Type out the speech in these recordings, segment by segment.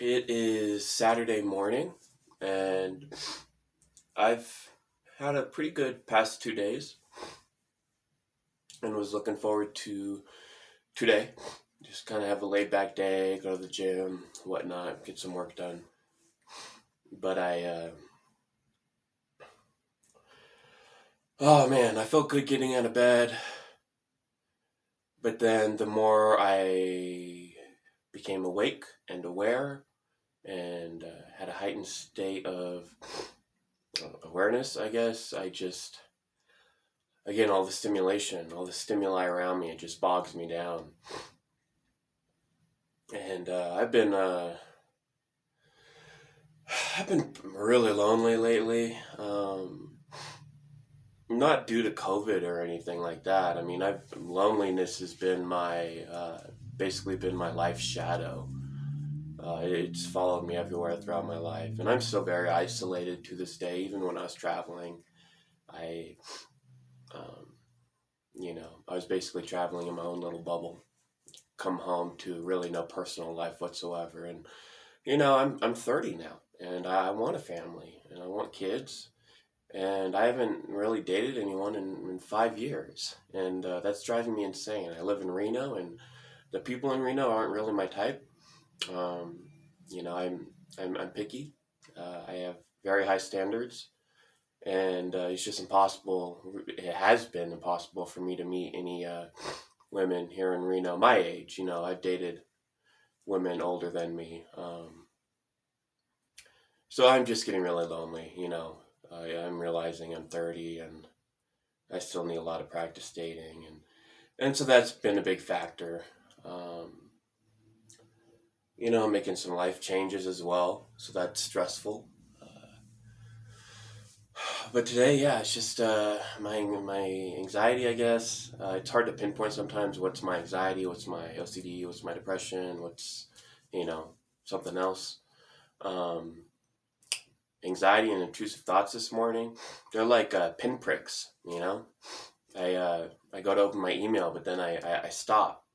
It is Saturday morning, and I've had a pretty good past 2 days and was looking forward to today. Just kind of have a laid back day, go to the gym, whatnot, get some work done. But oh man, I felt good getting out of bed. But then the more I became awake and aware and had a heightened state of awareness, I guess, again, all the stimulation, all the stimuli around me, it just bogs me down. And I've been really lonely lately. Not due to COVID or anything like that. I mean, loneliness has been basically been my life shadow. It's followed me everywhere throughout my life, and I'm still very isolated to this day. Even when I was traveling, I, um, I was basically traveling in my own little bubble. Come home to really no personal life whatsoever, and I'm 30 now, and I want a family, and I want kids, and I haven't really dated anyone in 5 years, and that's driving me insane. I live in Reno, and the people in Reno aren't really my type. Um, I'm picky. I have very high standards, and it's just impossible. It has been impossible for me to meet any women here in Reno my age. I've dated women older than me. So I'm just getting really lonely. I'm realizing I'm 30 and I still need a lot of practice dating, and so that's been a big factor. Um, Making some life changes as well, so that's stressful. But today, yeah, it's just my anxiety, I guess. It's hard to pinpoint sometimes what's my anxiety, what's my OCD, what's my depression, what's you know something else. Um, Anxiety and intrusive thoughts this morning, they're like pinpricks. I go to open my email, but then I stop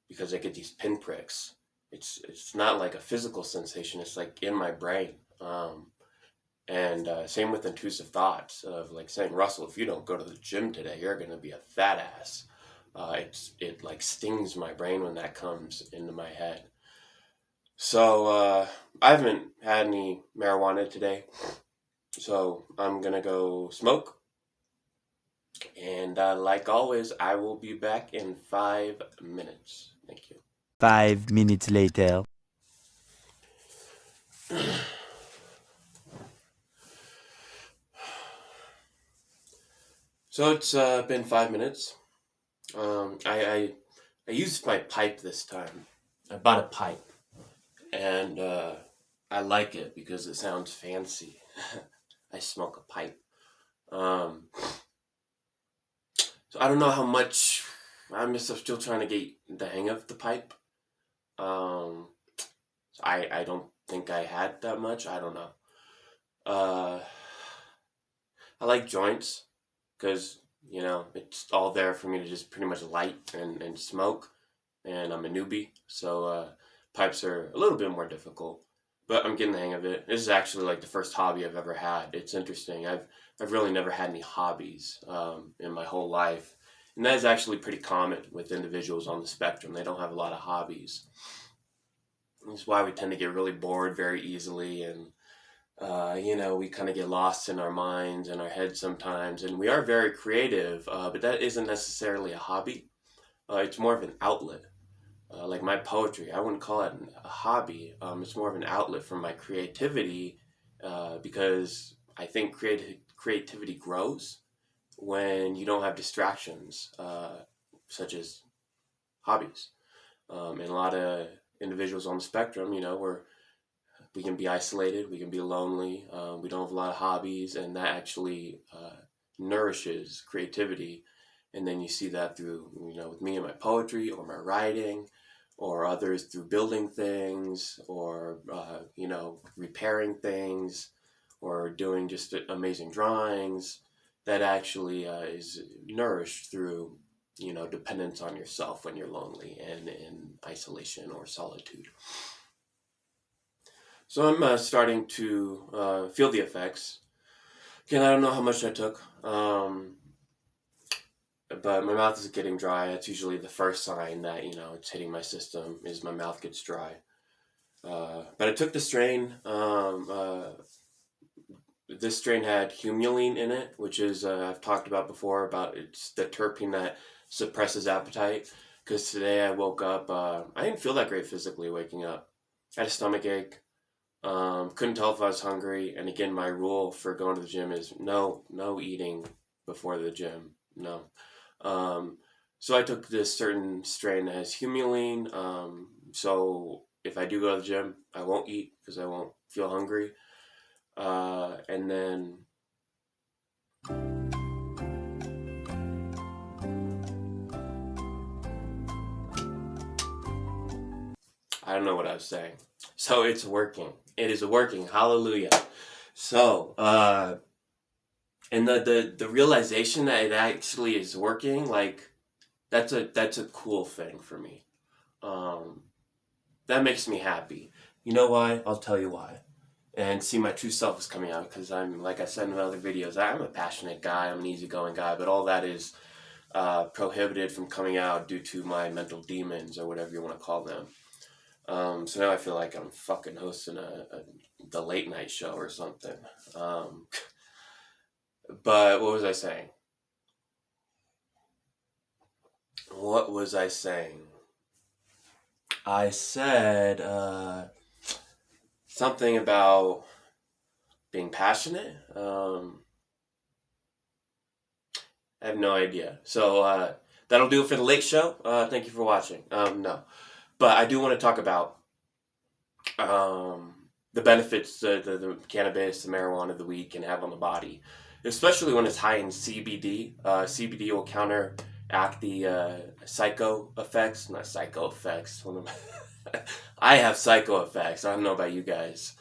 because I get these pinpricks. It's not like a physical sensation. It's like in my brain. And same with intrusive thoughts of like saying, Russell, if you don't go to the gym today, you're gonna be a fat ass. It like stings my brain when that comes into my head. So I haven't had any marijuana today, so I'm gonna go smoke. And like always, I will be back in 5 minutes. Thank you. 5 minutes later. So it's been 5 minutes. I used my pipe this time. I bought a pipe, and I like it because it sounds fancy. I smoke a pipe. Um, so I don't know how much. I'm just still trying to get the hang of the pipe. Um, so I don't think I had that much. I don't know. Uh, I like joints because it's all there for me to just pretty much light and smoke, and I'm a newbie, so pipes are a little bit more difficult, but I'm getting the hang of it. This is actually like the first hobby I've ever had. It's interesting. I've really never had any hobbies in my whole life, and that is actually pretty common with individuals on the spectrum. They don't have a lot of hobbies. That's why we tend to get really bored very easily, and we kind of get lost in our minds and our heads sometimes, and we are very creative, but that isn't necessarily a hobby. It's more of an outlet. Like my poetry, I wouldn't call it a hobby. It's more of an outlet for my creativity because I think creativity grows when you don't have distractions, such as hobbies. And a lot of individuals on the spectrum, we can be isolated, we can be lonely, we don't have a lot of hobbies, and that actually nourishes creativity. And then you see that through, with me and my poetry or my writing, or others through building things, or, repairing things, or doing just amazing drawings. That actually is nourished through, dependence on yourself when you're lonely and in isolation or solitude. So I'm starting to feel the effects. Again, I don't know how much I took, but my mouth is getting dry. It's usually the first sign that it's hitting my system is my mouth gets dry. But I took the strain. This strain had humulene in it, which is I've talked about before about it's the terpene that suppresses appetite. Because today I woke up, I didn't feel that great physically waking up. I had a stomach ache. Couldn't tell if I was hungry. And again, my rule for going to the gym is no eating before the gym. No. Um, so I took this certain strain that has humulene. So if I do go to the gym, I won't eat because I won't feel hungry. And then I don't know what I was saying. So it's working. It is working. Hallelujah. So, and the realization that it actually is working, like that's a cool thing for me. Um, that makes me happy. You know why? I'll tell you why. And see, my true self is coming out because I'm, like I said in other videos, I'm a passionate guy. I'm an easygoing guy, but all that is prohibited from coming out due to my mental demons or whatever you want to call them. So now I feel like I'm fucking hosting the late night show or something. Um, but what was I saying? What was I saying? I said something about being passionate. I have no idea. So that'll do it for the late show. Thank you for watching. No, but I do want to talk about the benefits the cannabis, the marijuana, the weed can have on the body, especially when it's high in CBD. CBD will counteract the psycho effects, not psycho effects. I have psycho effects. I don't know about you guys.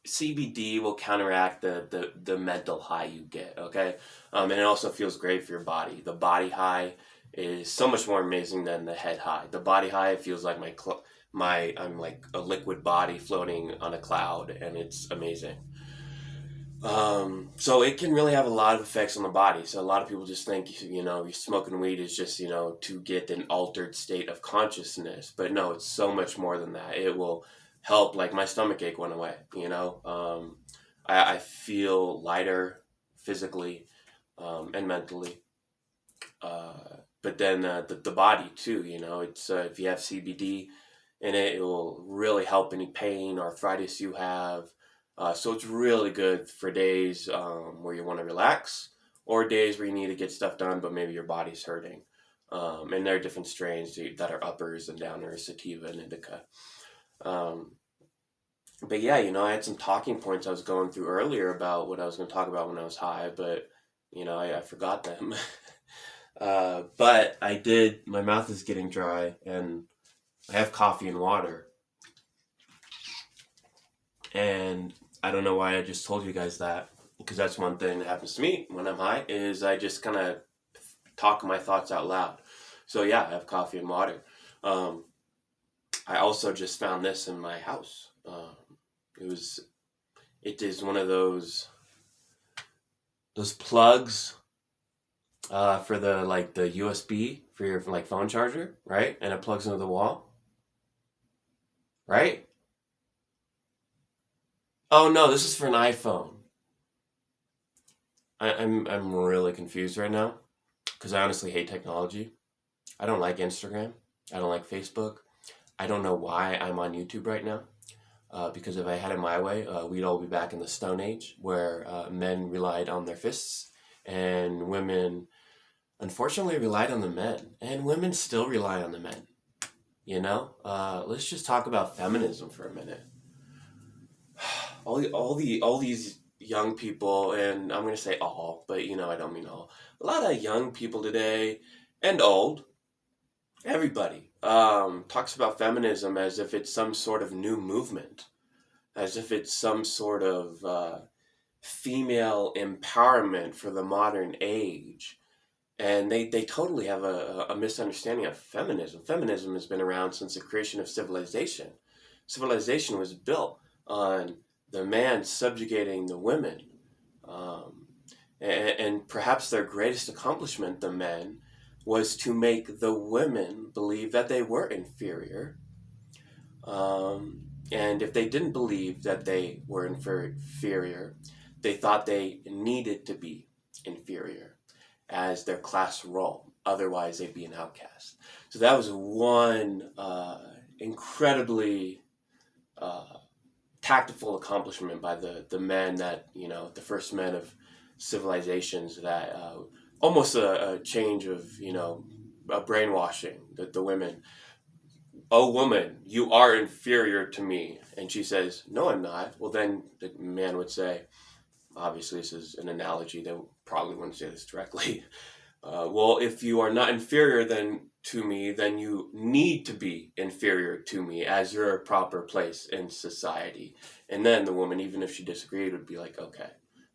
CBD will counteract the mental high you get, okay? And it also feels great for your body. The body high is so much more amazing than the head high. The body high feels like I'm like a liquid body floating on a cloud, and it's amazing. So it can really have a lot of effects on the body. So a lot of people just think, you're smoking weed is just, to get an altered state of consciousness. But no, it's so much more than that. It will help, like my stomach ache went away. I feel lighter physically and mentally. But then the body too, it's if you have CBD in it, it will really help any pain, arthritis you have. So it's really good for days where you want to relax or days where you need to get stuff done, but maybe your body's hurting. And there are different strains that are uppers and downers, sativa and indica. But yeah, I had some talking points I was going through earlier about what I was going to talk about when I was high, but I forgot them. But I did. My mouth is getting dry, and I have coffee and water. And I don't know why I just told you guys that, because that's one thing that happens to me when I'm high, is I just kind of talk my thoughts out loud. So yeah, I have coffee and water. I also just found this in my house. It is one of those plugs for the USB for your phone charger, right? And it plugs into the wall, right? Oh no, this is for an iPhone. I'm really confused right now because I honestly hate technology. I don't like Instagram. I don't like Facebook. I don't know why I'm on YouTube right now. Because if I had it my way, we'd all be back in the Stone Age where men relied on their fists and women, unfortunately, relied on the men. And women still rely on the men. Let's just talk about feminism for a minute. All these young people, and I'm going to say all, but I don't mean all. A lot of young people today, and old, everybody, talks about feminism as if it's some sort of new movement, as if it's some sort of female empowerment for the modern age. And they totally have a misunderstanding of feminism. Feminism has been around since the creation of civilization. Civilization was built on the man subjugating the women. Um, and perhaps their greatest accomplishment, the men, was to make the women believe that they were inferior. And if they didn't believe that they were inferior, they thought they needed to be inferior as their class role. Otherwise, they'd be an outcast. So that was one incredibly uh, tactful accomplishment by the men that, the first men of civilizations, that almost a change of, a brainwashing that the women, oh woman, you are inferior to me. And she says, no, I'm not. Well, then the man would say, obviously this is an analogy, they probably wouldn't say this directly. Well, if you are not inferior to me, then you need to be inferior to me as your proper place in society. And then the woman, even if she disagreed, would be like, okay,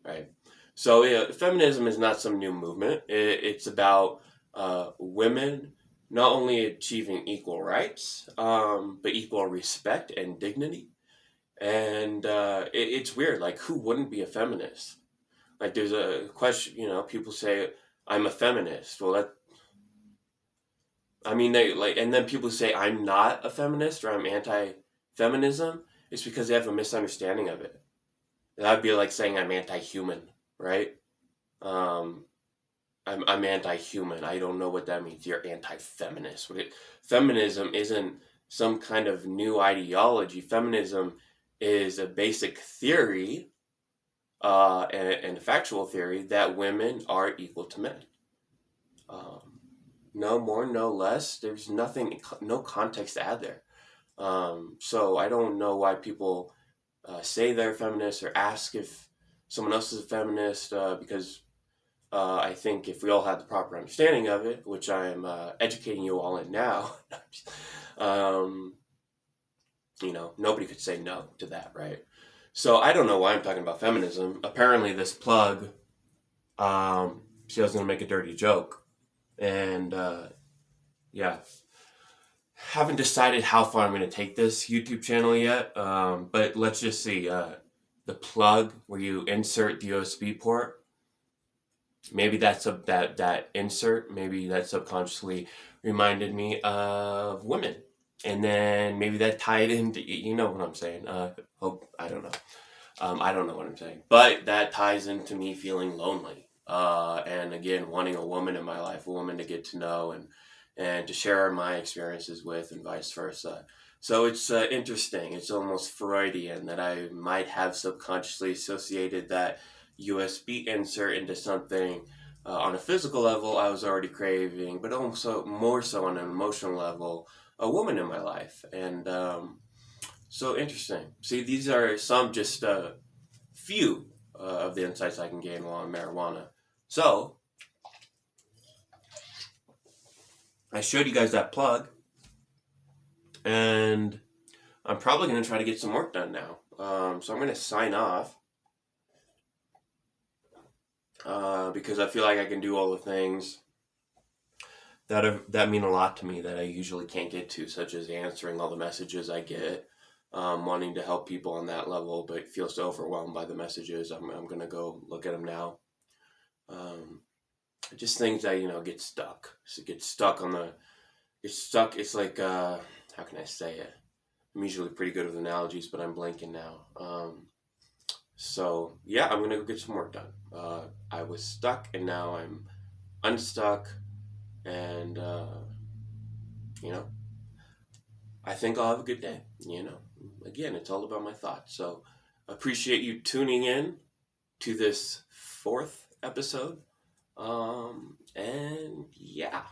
right? So yeah, feminism is not some new movement. It's about women not only achieving equal rights, but equal respect and dignity. And it's weird. Like, who wouldn't be a feminist? Like, there's a question, people say, I'm a feminist. Well, they like, and then people say, I'm not a feminist or I'm anti-feminism. It's because they have a misunderstanding of it. That'd be like saying I'm anti-human, right? Um, I'm anti-human. I don't know what that means. You're anti-feminist. Feminism isn't some kind of new ideology. Feminism is a basic theory, and a factual theory that women are equal to men. Um, no more, no less. There's nothing, no context to add there. So I don't know why people say they're feminists or ask if someone else is a feminist, because I think if we all had the proper understanding of it, which I am educating you all in now, um, nobody could say no to that, right? So I don't know why I'm talking about feminism. Apparently, this plug, she was going to make a dirty joke. And yeah, haven't decided how far I'm going to take this YouTube channel yet. But let's just see. The plug where you insert the USB port. Maybe that insert. Maybe that subconsciously reminded me of women, and then maybe that tied into, what I'm saying. I don't know. I don't know what I'm saying, but that ties into me feeling lonely. And again, wanting a woman in my life, a woman to get to know and to share my experiences with, and vice versa. So it's interesting. It's almost Freudian that I might have subconsciously associated that USB insert into something on a physical level I was already craving, but also more so on an emotional level, a woman in my life. And so interesting. See, these are some just few of the insights I can gain while on marijuana. So I showed you guys that plug, and I'm probably going to try to get some work done now. So I'm going to sign off because I feel like I can do all the things that mean a lot to me that I usually can't get to, such as answering all the messages I get, wanting to help people on that level, but feel so overwhelmed by the messages. I'm going to go look at them now. Just things that, get stuck. So get stuck. It's like, how can I say it? I'm usually pretty good with analogies, but I'm blanking now. So yeah, I'm going to go get some work done. I was stuck and now I'm unstuck, and, I think I'll have a good day. Again, it's all about my thoughts. So appreciate you tuning in to this 4th episode. And yeah.